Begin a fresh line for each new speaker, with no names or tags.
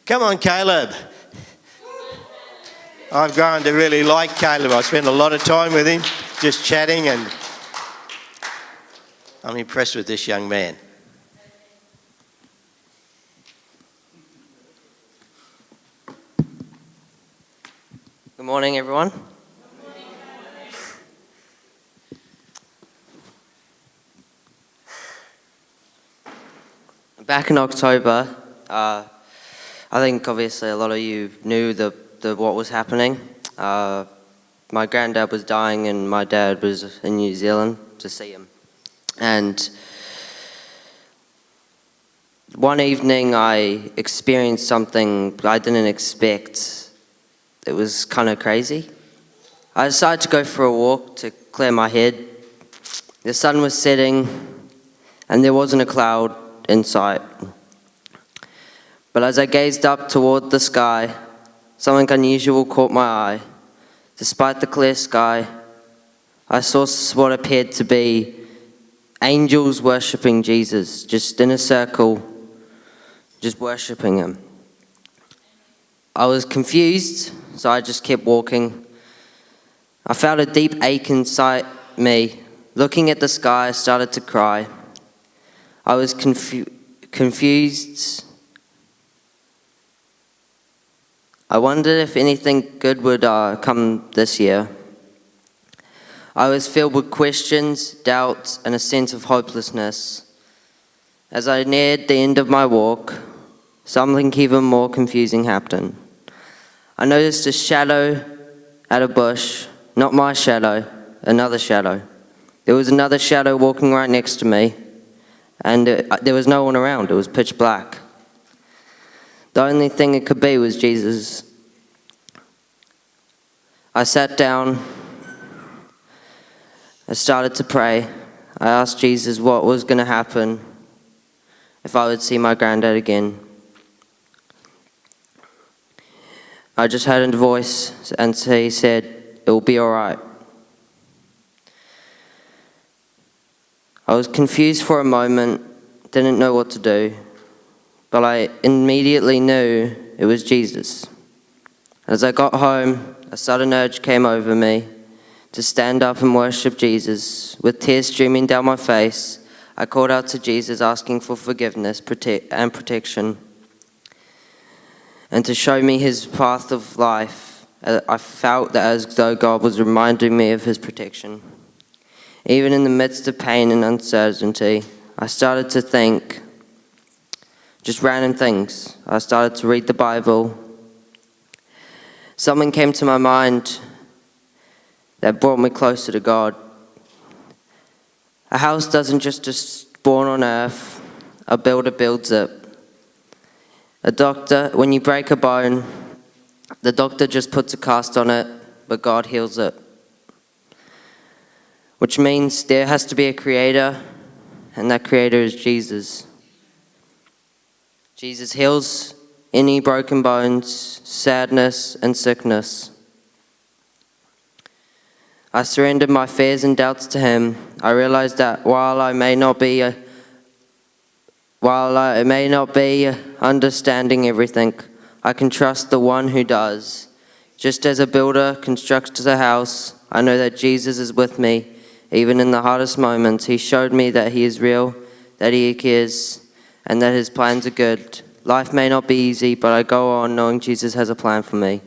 Come on, Caleb. I've grown to really like Caleb. I spent a lot of time with him, just chatting, and I'm impressed with this young man.
Good morning, everyone. Back in October, I think obviously a lot of you knew what was happening. My granddad was dying and my dad was in New Zealand to see him. And one evening I experienced something I didn't expect. It was kind of crazy. I decided to go for a walk to clear my head. The sun was setting and there wasn't a cloud in sight. But as I gazed up toward the sky, something unusual caught my eye. Despite the clear sky, I saw what appeared to be angels worshipping Jesus, just in a circle, just worshipping him. I was confused, so I just kept walking. I felt a deep ache inside me. Looking at the sky, I started to cry. I was confused. I wondered if anything good would come this year. I was filled with questions, doubts, and a sense of hopelessness. As I neared the end of my walk, something even more confusing happened. I noticed a shadow at a bush, not my shadow, another shadow. There was another shadow walking right next to me, and there was no one around. It was pitch black. The only thing it could be was Jesus. I sat down. I started to pray. I asked Jesus what was going to happen if I would see my granddad again. I just heard a voice, and he said, "It will be all right." I was confused for a moment, didn't know what to do, but I immediately knew it was Jesus. As I got home, a sudden urge came over me to stand up and worship Jesus. With tears streaming down my face, I called out to Jesus, asking for forgiveness and protection, and to show me his path of life. I felt that as though God was reminding me of his protection. Even in the midst of pain and uncertainty, I started to think just random things. I started to read the Bible. Something came to my mind that brought me closer to God. A house doesn't just spawn on earth, a builder builds it. When you break a bone, the doctor just puts a cast on it, but God heals it. Which means there has to be a creator, and that creator is Jesus. Jesus heals any broken bones, sadness, and sickness. I surrendered my fears and doubts to him. I realized that while I may not be understanding everything, I can trust the one who does. Just as a builder constructs a house, I know that Jesus is with me, even in the hardest moments. He showed me that he is real, that he cares, and that his plans are good. Life may not be easy, but I go on knowing Jesus has a plan for me.